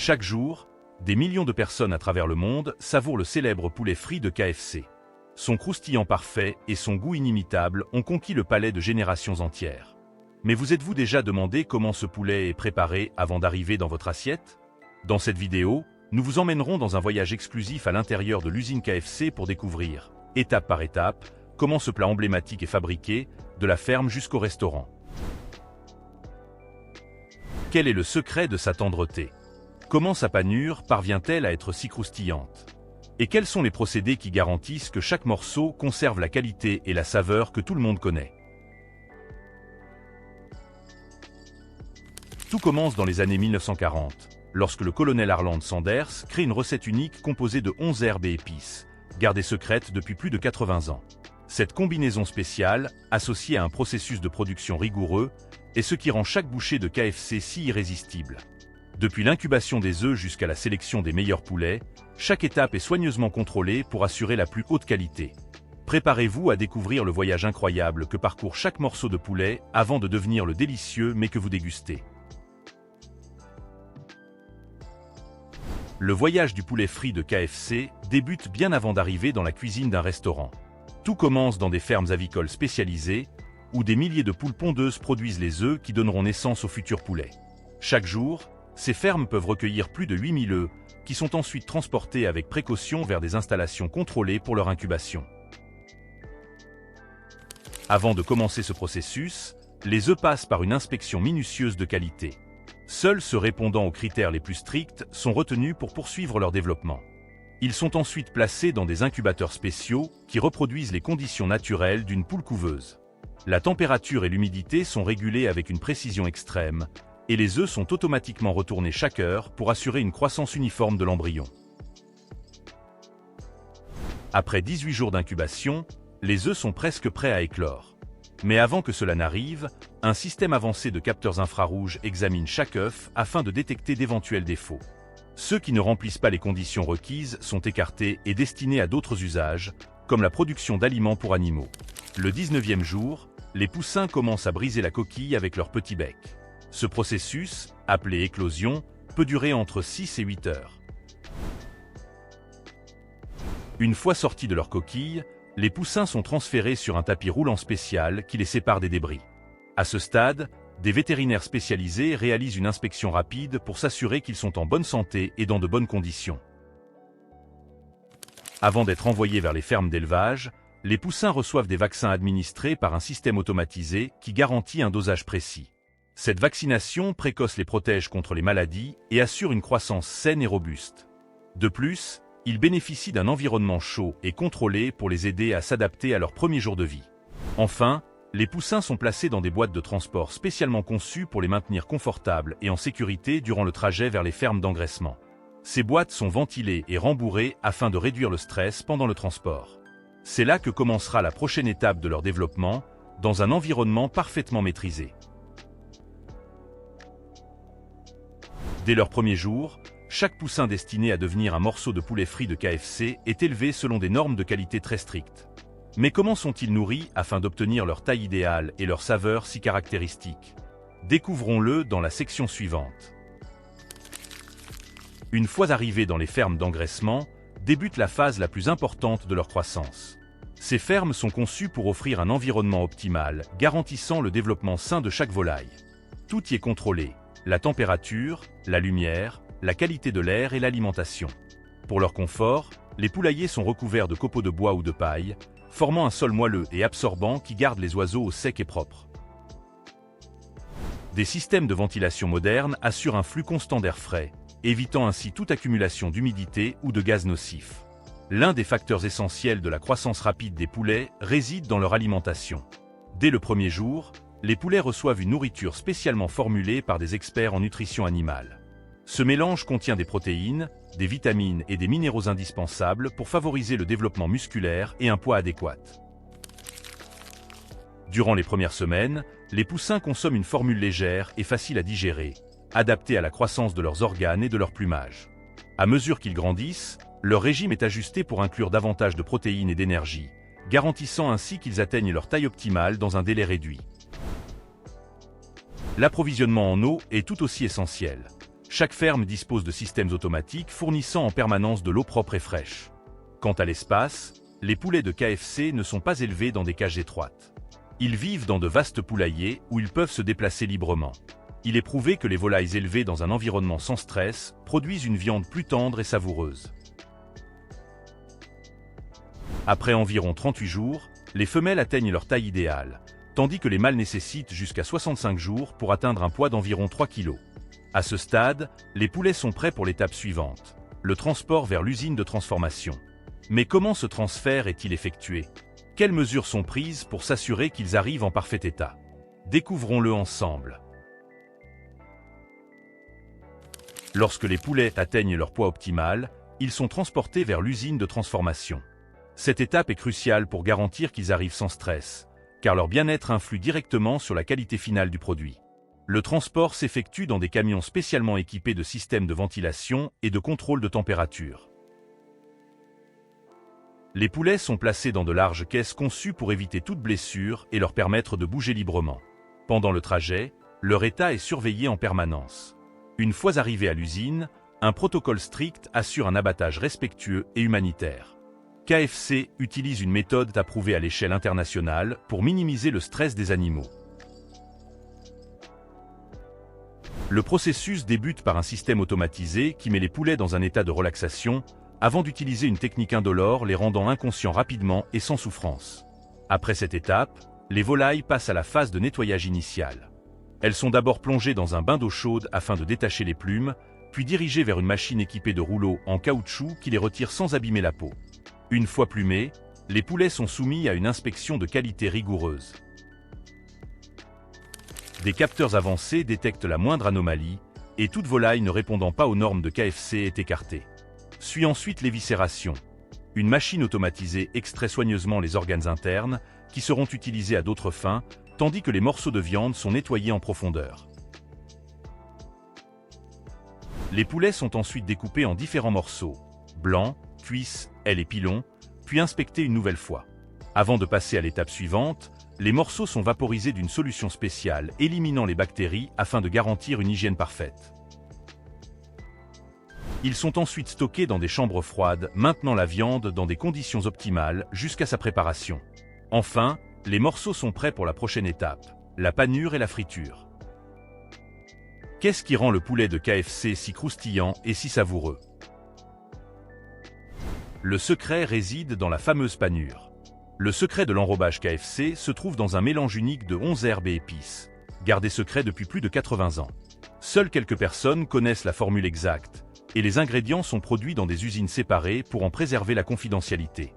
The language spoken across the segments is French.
Chaque jour, des millions de personnes à travers le monde savourent le célèbre poulet frit de KFC. Son croustillant parfait et son goût inimitable ont conquis le palais de générations entières. Mais vous êtes-vous déjà demandé comment ce poulet est préparé avant d'arriver dans votre assiette? Dans cette vidéo, nous vous emmènerons dans un voyage exclusif à l'intérieur de l'usine KFC pour découvrir, étape par étape, comment ce plat emblématique est fabriqué, de la ferme jusqu'au restaurant. Quel est le secret de sa tendreté? Comment sa panure parvient-elle à être si croustillante? Et quels sont les procédés qui garantissent que chaque morceau conserve la qualité et la saveur que tout le monde connaît? Tout commence dans les années 1940, lorsque le colonel Harland Sanders crée une recette unique composée de 11 herbes et épices, gardée secrète depuis plus de 80 ans. Cette combinaison spéciale, associée à un processus de production rigoureux, est ce qui rend chaque bouchée de KFC si irrésistible. Depuis l'incubation des œufs jusqu'à la sélection des meilleurs poulets, chaque étape est soigneusement contrôlée pour assurer la plus haute qualité. Préparez-vous à découvrir le voyage incroyable que parcourt chaque morceau de poulet avant de devenir le délicieux mets que vous dégustez. Le voyage du poulet frit de KFC débute bien avant d'arriver dans la cuisine d'un restaurant. Tout commence dans des fermes avicoles spécialisées, où des milliers de poules pondeuses produisent les œufs qui donneront naissance aux futurs poulets. Chaque jour, ces fermes peuvent recueillir plus de 8000 œufs, qui sont ensuite transportés avec précaution vers des installations contrôlées pour leur incubation. Avant de commencer ce processus, les œufs passent par une inspection minutieuse de qualité. Seuls ceux répondant aux critères les plus stricts sont retenus pour poursuivre leur développement. Ils sont ensuite placés dans des incubateurs spéciaux qui reproduisent les conditions naturelles d'une poule couveuse. La température et l'humidité sont régulées avec une précision extrême, et les œufs sont automatiquement retournés chaque heure pour assurer une croissance uniforme de l'embryon. Après 18 jours d'incubation, les œufs sont presque prêts à éclore. Mais avant que cela n'arrive, un système avancé de capteurs infrarouges examine chaque œuf afin de détecter d'éventuels défauts. Ceux qui ne remplissent pas les conditions requises sont écartés et destinés à d'autres usages, comme la production d'aliments pour animaux. Le 19e jour, les poussins commencent à briser la coquille avec leur petit bec. Ce processus, appelé éclosion, peut durer entre 6 et 8 heures. Une fois sortis de leur coquille, les poussins sont transférés sur un tapis roulant spécial qui les sépare des débris. À ce stade, des vétérinaires spécialisés réalisent une inspection rapide pour s'assurer qu'ils sont en bonne santé et dans de bonnes conditions. Avant d'être envoyés vers les fermes d'élevage, les poussins reçoivent des vaccins administrés par un système automatisé qui garantit un dosage précis. Cette vaccination précoce les protège contre les maladies et assure une croissance saine et robuste. De plus, ils bénéficient d'un environnement chaud et contrôlé pour les aider à s'adapter à leur premier jour de vie. Enfin, les poussins sont placés dans des boîtes de transport spécialement conçues pour les maintenir confortables et en sécurité durant le trajet vers les fermes d'engraissement. Ces boîtes sont ventilées et rembourrées afin de réduire le stress pendant le transport. C'est là que commencera la prochaine étape de leur développement, dans un environnement parfaitement maîtrisé. Dès leur premier jour, chaque poussin destiné à devenir un morceau de poulet frit de KFC est élevé selon des normes de qualité très strictes. Mais comment sont-ils nourris afin d'obtenir leur taille idéale et leur saveur si caractéristique? Découvrons-le dans la section suivante. Une fois arrivés dans les fermes d'engraissement, débute la phase la plus importante de leur croissance. Ces fermes sont conçues pour offrir un environnement optimal, garantissant le développement sain de chaque volaille. Tout y est contrôlé: la température, la lumière, la qualité de l'air et l'alimentation. Pour leur confort, les poulaillers sont recouverts de copeaux de bois ou de paille, formant un sol moelleux et absorbant qui garde les oiseaux au sec et propre. Des systèmes de ventilation modernes assurent un flux constant d'air frais, évitant ainsi toute accumulation d'humidité ou de gaz nocifs. L'un des facteurs essentiels de la croissance rapide des poulets réside dans leur alimentation. Dès le premier jour, les poulets reçoivent une nourriture spécialement formulée par des experts en nutrition animale. Ce mélange contient des protéines, des vitamines et des minéraux indispensables pour favoriser le développement musculaire et un poids adéquat. Durant les premières semaines, les poussins consomment une formule légère et facile à digérer, adaptée à la croissance de leurs organes et de leur plumage. À mesure qu'ils grandissent, leur régime est ajusté pour inclure davantage de protéines et d'énergie, garantissant ainsi qu'ils atteignent leur taille optimale dans un délai réduit. L'approvisionnement en eau est tout aussi essentiel. Chaque ferme dispose de systèmes automatiques fournissant en permanence de l'eau propre et fraîche. Quant à l'espace, les poulets de KFC ne sont pas élevés dans des cages étroites. Ils vivent dans de vastes poulaillers où ils peuvent se déplacer librement. Il est prouvé que les volailles élevées dans un environnement sans stress produisent une viande plus tendre et savoureuse. Après environ 38 jours, les femelles atteignent leur taille idéale, tandis que les mâles nécessitent jusqu'à 65 jours pour atteindre un poids d'environ 3 kg. À ce stade, les poulets sont prêts pour l'étape suivante, le transport vers l'usine de transformation. Mais comment ce transfert est-il effectué? Quelles mesures sont prises pour s'assurer qu'ils arrivent en parfait état? Découvrons-le ensemble. Lorsque les poulets atteignent leur poids optimal, ils sont transportés vers l'usine de transformation. Cette étape est cruciale pour garantir qu'ils arrivent sans stress, car leur bien-être influe directement sur la qualité finale du produit. Le transport s'effectue dans des camions spécialement équipés de systèmes de ventilation et de contrôle de température. Les poulets sont placés dans de larges caisses conçues pour éviter toute blessure et leur permettre de bouger librement. Pendant le trajet, leur état est surveillé en permanence. Une fois arrivés à l'usine, un protocole strict assure un abattage respectueux et humanitaire. KFC utilise une méthode approuvée à l'échelle internationale pour minimiser le stress des animaux. Le processus débute par un système automatisé qui met les poulets dans un état de relaxation avant d'utiliser une technique indolore les rendant inconscients rapidement et sans souffrance. Après cette étape, les volailles passent à la phase de nettoyage initial. Elles sont d'abord plongées dans un bain d'eau chaude afin de détacher les plumes, puis dirigées vers une machine équipée de rouleaux en caoutchouc qui les retire sans abîmer la peau. Une fois plumés, les poulets sont soumis à une inspection de qualité rigoureuse. Des capteurs avancés détectent la moindre anomalie, et toute volaille ne répondant pas aux normes de KFC est écartée. Suit ensuite l'éviscération. Une machine automatisée extrait soigneusement les organes internes, qui seront utilisés à d'autres fins, tandis que les morceaux de viande sont nettoyés en profondeur. Les poulets sont ensuite découpés en différents morceaux, blancs, cuisses, ailes et pilons, puis inspectés une nouvelle fois. Avant de passer à l'étape suivante, les morceaux sont vaporisés d'une solution spéciale, éliminant les bactéries afin de garantir une hygiène parfaite. Ils sont ensuite stockés dans des chambres froides, maintenant la viande dans des conditions optimales jusqu'à sa préparation. Enfin, les morceaux sont prêts pour la prochaine étape, la panure et la friture. Qu'est-ce qui rend le poulet de KFC si croustillant et si savoureux? Le secret réside dans la fameuse panure. Le secret de l'enrobage KFC se trouve dans un mélange unique de 11 herbes et épices, gardé secret depuis plus de 80 ans. Seules quelques personnes connaissent la formule exacte, et les ingrédients sont produits dans des usines séparées pour en préserver la confidentialité.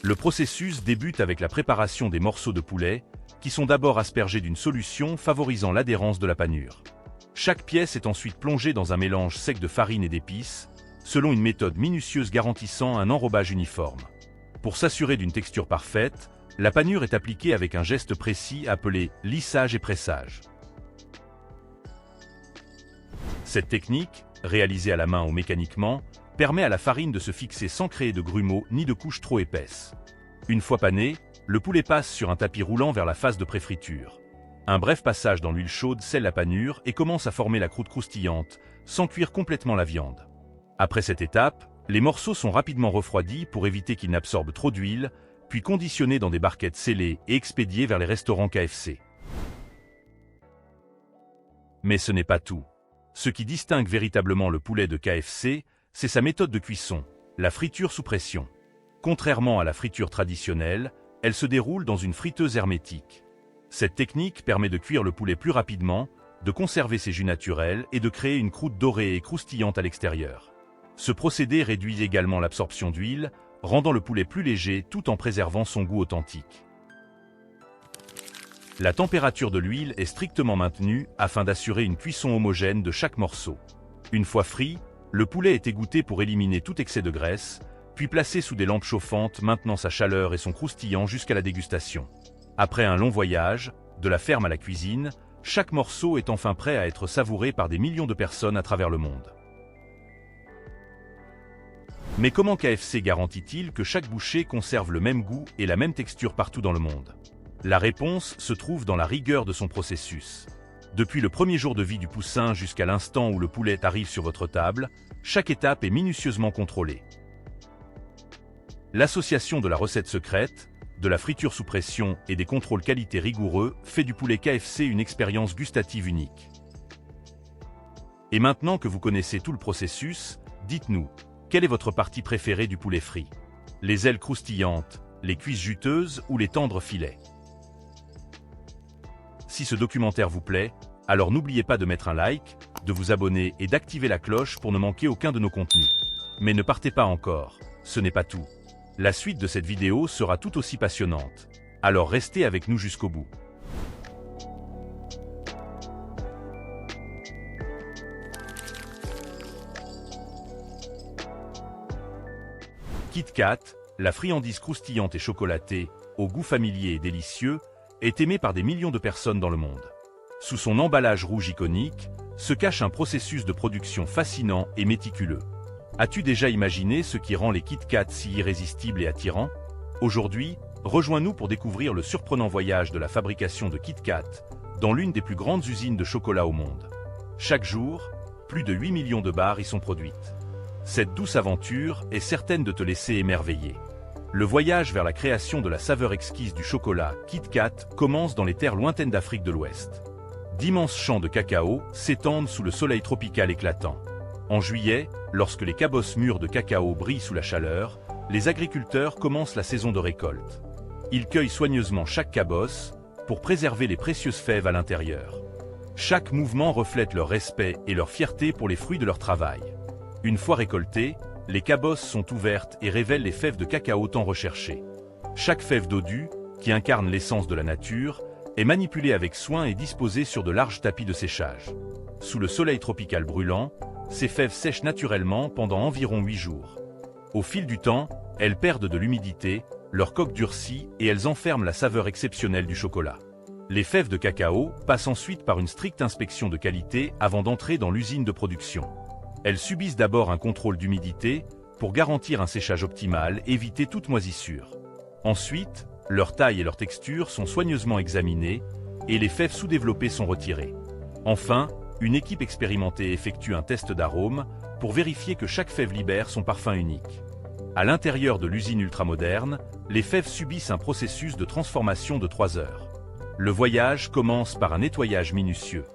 Le processus débute avec la préparation des morceaux de poulet, qui sont d'abord aspergés d'une solution favorisant l'adhérence de la panure. Chaque pièce est ensuite plongée dans un mélange sec de farine et d'épices, selon une méthode minutieuse garantissant un enrobage uniforme. Pour s'assurer d'une texture parfaite, la panure est appliquée avec un geste précis appelé lissage et pressage. Cette technique, réalisée à la main ou mécaniquement, permet à la farine de se fixer sans créer de grumeaux ni de couches trop épaisses. Une fois pané, le poulet passe sur un tapis roulant vers la phase de préfriture. Un bref passage dans l'huile chaude scelle la panure et commence à former la croûte croustillante, sans cuire complètement la viande. Après cette étape, les morceaux sont rapidement refroidis pour éviter qu'ils n'absorbent trop d'huile, puis conditionnés dans des barquettes scellées et expédiés vers les restaurants KFC. Mais ce n'est pas tout. Ce qui distingue véritablement le poulet de KFC, c'est sa méthode de cuisson, la friture sous pression. Contrairement à la friture traditionnelle, elle se déroule dans une friteuse hermétique. Cette technique permet de cuire le poulet plus rapidement, de conserver ses jus naturels et de créer une croûte dorée et croustillante à l'extérieur. Ce procédé réduit également l'absorption d'huile, rendant le poulet plus léger tout en préservant son goût authentique. La température de l'huile est strictement maintenue afin d'assurer une cuisson homogène de chaque morceau. Une fois frit, le poulet est égoutté pour éliminer tout excès de graisse, puis placé sous des lampes chauffantes maintenant sa chaleur et son croustillant jusqu'à la dégustation. Après un long voyage, de la ferme à la cuisine, chaque morceau est enfin prêt à être savouré par des millions de personnes à travers le monde. Mais comment KFC garantit-il que chaque bouchée conserve le même goût et la même texture partout dans le monde? La réponse se trouve dans la rigueur de son processus. Depuis le premier jour de vie du poussin jusqu'à l'instant où le poulet arrive sur votre table, chaque étape est minutieusement contrôlée. L'association de la recette secrète, de la friture sous pression et des contrôles qualité rigoureux fait du poulet KFC une expérience gustative unique. Et maintenant que vous connaissez tout le processus, dites-nous, quelle est votre partie préférée du poulet frit? Les ailes croustillantes, les cuisses juteuses ou les tendres filets? Si ce documentaire vous plaît, alors n'oubliez pas de mettre un like, de vous abonner et d'activer la cloche pour ne manquer aucun de nos contenus. Mais ne partez pas encore, ce n'est pas tout. La suite de cette vidéo sera tout aussi passionnante. Alors restez avec nous jusqu'au bout. Kit Kat, la friandise croustillante et chocolatée, au goût familier et délicieux, est aimée par des millions de personnes dans le monde. Sous son emballage rouge iconique, se cache un processus de production fascinant et méticuleux. As-tu déjà imaginé ce qui rend les Kit Kat si irrésistibles et attirants? Aujourd'hui, rejoins-nous pour découvrir le surprenant voyage de la fabrication de Kit Kat dans l'une des plus grandes usines de chocolat au monde. Chaque jour, plus de 8 millions de barres y sont produites. Cette douce aventure est certaine de te laisser émerveiller. Le voyage vers la création de la saveur exquise du chocolat Kit Kat commence dans les terres lointaines d'Afrique de l'Ouest. D'immenses champs de cacao s'étendent sous le soleil tropical éclatant. En juillet, lorsque les cabosses mûres de cacao brillent sous la chaleur, les agriculteurs commencent la saison de récolte. Ils cueillent soigneusement chaque cabosse pour préserver les précieuses fèves à l'intérieur. Chaque mouvement reflète leur respect et leur fierté pour les fruits de leur travail. Une fois récoltées, les cabosses sont ouvertes et révèlent les fèves de cacao tant recherchées. Chaque fève dodue, qui incarne l'essence de la nature, est manipulée avec soin et disposée sur de larges tapis de séchage. Sous le soleil tropical brûlant, ces fèves sèchent naturellement pendant environ 8 jours. Au fil du temps, elles perdent de l'humidité, leur coque durcit et elles enferment la saveur exceptionnelle du chocolat. Les fèves de cacao passent ensuite par une stricte inspection de qualité avant d'entrer dans l'usine de production. Elles subissent d'abord un contrôle d'humidité pour garantir un séchage optimal et éviter toute moisissure. Ensuite, leur taille et leur texture sont soigneusement examinées et les fèves sous-développées sont retirées. Enfin, une équipe expérimentée effectue un test d'arôme pour vérifier que chaque fève libère son parfum unique. À l'intérieur de l'usine ultramoderne, les fèves subissent un processus de transformation de 3 heures. Le voyage commence par un nettoyage minutieux.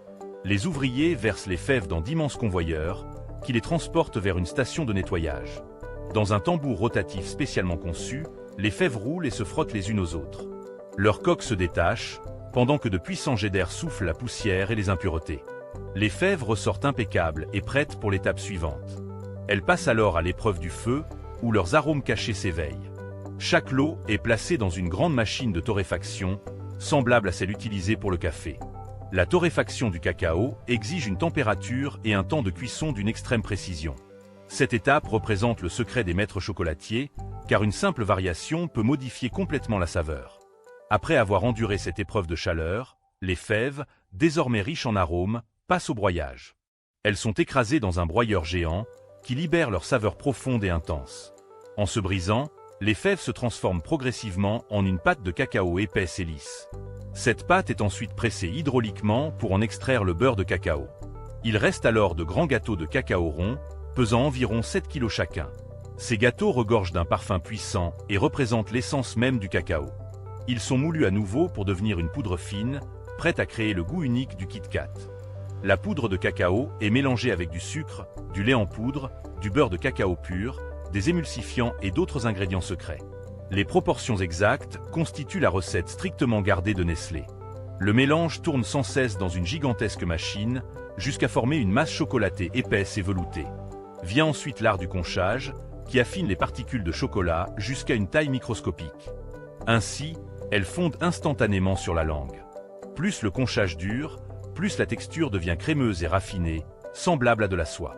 Les ouvriers versent les fèves dans d'immenses convoyeurs qui les transportent vers une station de nettoyage. Dans un tambour rotatif spécialement conçu, les fèves roulent et se frottent les unes aux autres. Leurs coques se détachent, pendant que de puissants jets d'air soufflent la poussière et les impuretés. Les fèves ressortent impeccables et prêtes pour l'étape suivante. Elles passent alors à l'épreuve du feu, où leurs arômes cachés s'éveillent. Chaque lot est placé dans une grande machine de torréfaction, semblable à celle utilisée pour le café. La torréfaction du cacao exige une température et un temps de cuisson d'une extrême précision. Cette étape représente le secret des maîtres chocolatiers, car une simple variation peut modifier complètement la saveur. Après avoir enduré cette épreuve de chaleur, les fèves, désormais riches en arômes, passent au broyage. Elles sont écrasées dans un broyeur géant, qui libère leur saveur profonde et intense. En se brisant, les fèves se transforment progressivement en une pâte de cacao épaisse et lisse. Cette pâte est ensuite pressée hydrauliquement pour en extraire le beurre de cacao. Il reste alors de grands gâteaux de cacao rond, pesant environ 7 kg chacun. Ces gâteaux regorgent d'un parfum puissant et représentent l'essence même du cacao. Ils sont moulus à nouveau pour devenir une poudre fine, prête à créer le goût unique du Kit Kat. La poudre de cacao est mélangée avec du sucre, du lait en poudre, du beurre de cacao pur, des émulsifiants et d'autres ingrédients secrets. Les proportions exactes constituent la recette strictement gardée de Nestlé. Le mélange tourne sans cesse dans une gigantesque machine, jusqu'à former une masse chocolatée épaisse et veloutée. Vient ensuite l'art du conchage, qui affine les particules de chocolat jusqu'à une taille microscopique. Ainsi, elles fondent instantanément sur la langue. Plus le conchage dure, plus la texture devient crémeuse et raffinée, semblable à de la soie.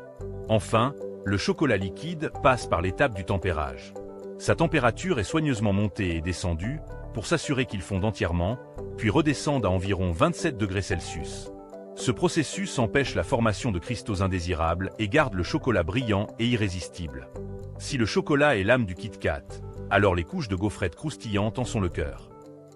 Enfin, le chocolat liquide passe par l'étape du tempérage. Sa température est soigneusement montée et descendue pour s'assurer qu'il fonde entièrement, puis redescende à environ 27 degrés Celsius. Ce processus empêche la formation de cristaux indésirables et garde le chocolat brillant et irrésistible. Si le chocolat est l'âme du Kit Kat, alors les couches de gaufrettes croustillantes en sont le cœur.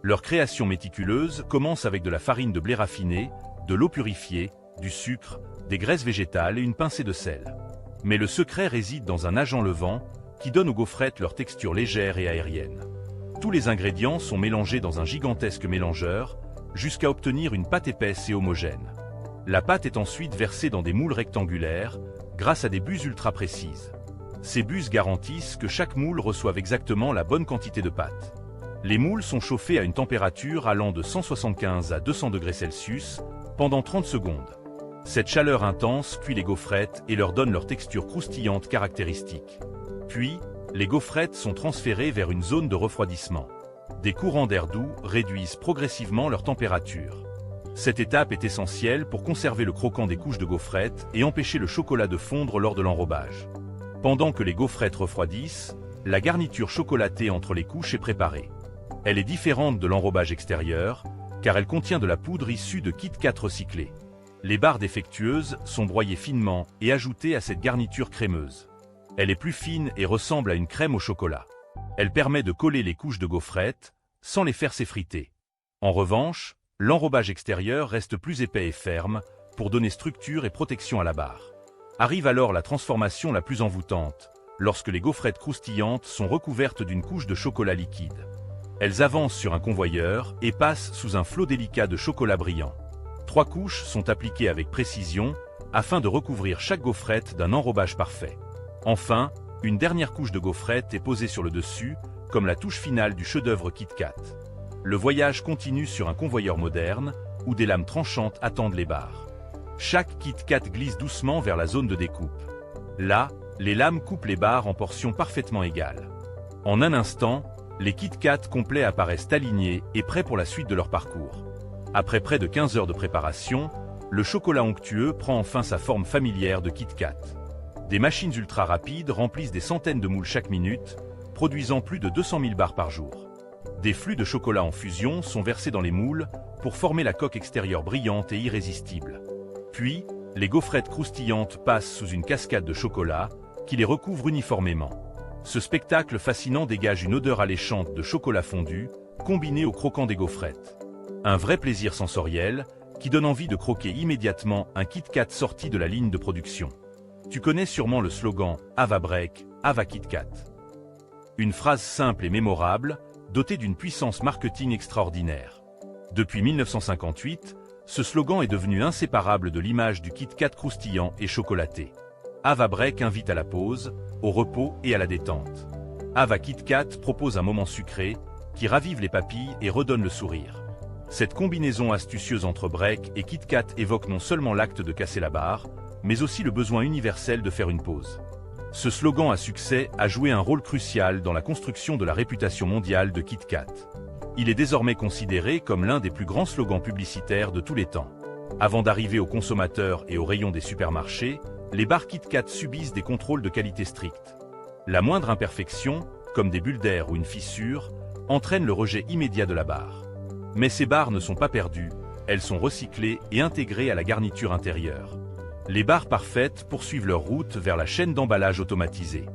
Leur création méticuleuse commence avec de la farine de blé raffinée, de l'eau purifiée, du sucre, des graisses végétales et une pincée de sel. Mais le secret réside dans un agent levant qui donne aux gaufrettes leur texture légère et aérienne. Tous les ingrédients sont mélangés dans un gigantesque mélangeur jusqu'à obtenir une pâte épaisse et homogène. La pâte est ensuite versée dans des moules rectangulaires grâce à des buses ultra précises. Ces buses garantissent que chaque moule reçoive exactement la bonne quantité de pâte. Les moules sont chauffés à une température allant de 175 à 200 degrés Celsius pendant 30 secondes. Cette chaleur intense cuit les gaufrettes et leur donne leur texture croustillante caractéristique. Puis, les gaufrettes sont transférées vers une zone de refroidissement. Des courants d'air doux réduisent progressivement leur température. Cette étape est essentielle pour conserver le croquant des couches de gaufrettes et empêcher le chocolat de fondre lors de l'enrobage. Pendant que les gaufrettes refroidissent, la garniture chocolatée entre les couches est préparée. Elle est différente de l'enrobage extérieur, car elle contient de la poudre issue de Kit Kat recyclée. Les barres défectueuses sont broyées finement et ajoutées à cette garniture crémeuse. Elle est plus fine et ressemble à une crème au chocolat. Elle permet de coller les couches de gaufrettes sans les faire s'effriter. En revanche, l'enrobage extérieur reste plus épais et ferme pour donner structure et protection à la barre. Arrive alors la transformation la plus envoûtante, lorsque les gaufrettes croustillantes sont recouvertes d'une couche de chocolat liquide. Elles avancent sur un convoyeur et passent sous un flot délicat de chocolat brillant. 3 couches sont appliquées avec précision afin de recouvrir chaque gaufrette d'un enrobage parfait. Enfin, une dernière couche de gaufrette est posée sur le dessus, comme la touche finale du chef-d'œuvre Kit Kat. Le voyage continue sur un convoyeur moderne, où des lames tranchantes attendent les barres. Chaque Kit Kat glisse doucement vers la zone de découpe. Là, les lames coupent les barres en portions parfaitement égales. En un instant, les Kit Kat complets apparaissent alignés et prêts pour la suite de leur parcours. Après près de 15 heures de préparation, le chocolat onctueux prend enfin sa forme familière de Kit Kat. Des machines ultra rapides remplissent des centaines de moules chaque minute, produisant plus de 200 000 barres par jour. Des flux de chocolat en fusion sont versés dans les moules pour former la coque extérieure brillante et irrésistible. Puis, les gaufrettes croustillantes passent sous une cascade de chocolat qui les recouvre uniformément. Ce spectacle fascinant dégage une odeur alléchante de chocolat fondu, combinée au croquant des gaufrettes. Un vrai plaisir sensoriel qui donne envie de croquer immédiatement un Kit Kat sorti de la ligne de production. Tu connais sûrement le slogan « Have a break, have a Kit Kat ». Une phrase simple et mémorable, dotée d'une puissance marketing extraordinaire. Depuis 1958, ce slogan est devenu inséparable de l'image du Kit Kat croustillant et chocolaté. Have a break invite à la pause, au repos et à la détente. Have a Kit Kat propose un moment sucré qui ravive les papilles et redonne le sourire. Cette combinaison astucieuse entre break et Kit Kat évoque non seulement l'acte de casser la barre, mais aussi le besoin universel de faire une pause. Ce slogan à succès a joué un rôle crucial dans la construction de la réputation mondiale de Kit Kat. Il est désormais considéré comme l'un des plus grands slogans publicitaires de tous les temps. Avant d'arriver aux consommateurs et aux rayons des supermarchés, les barres Kit Kat subissent des contrôles de qualité stricts. La moindre imperfection, comme des bulles d'air ou une fissure, entraîne le rejet immédiat de la barre. Mais ces barres ne sont pas perdues, elles sont recyclées et intégrées à la garniture intérieure. Les barres parfaites poursuivent leur route vers la chaîne d'emballage automatisée.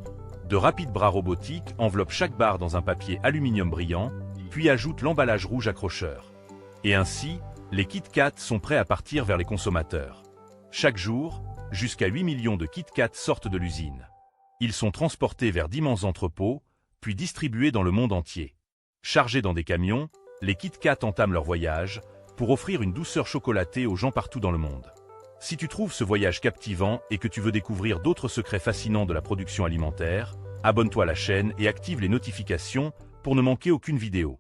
De rapides bras robotiques enveloppent chaque barre dans un papier aluminium brillant, puis ajoutent l'emballage rouge accrocheur. Et ainsi, les Kit Kat sont prêts à partir vers les consommateurs. Chaque jour, jusqu'à 8 millions de Kit Kat sortent de l'usine. Ils sont transportés vers d'immenses entrepôts, puis distribués dans le monde entier. Chargés dans des camions, les Kit Kat entament leur voyage pour offrir une douceur chocolatée aux gens partout dans le monde. Si tu trouves ce voyage captivant et que tu veux découvrir d'autres secrets fascinants de la production alimentaire, abonne-toi à la chaîne et active les notifications pour ne manquer aucune vidéo.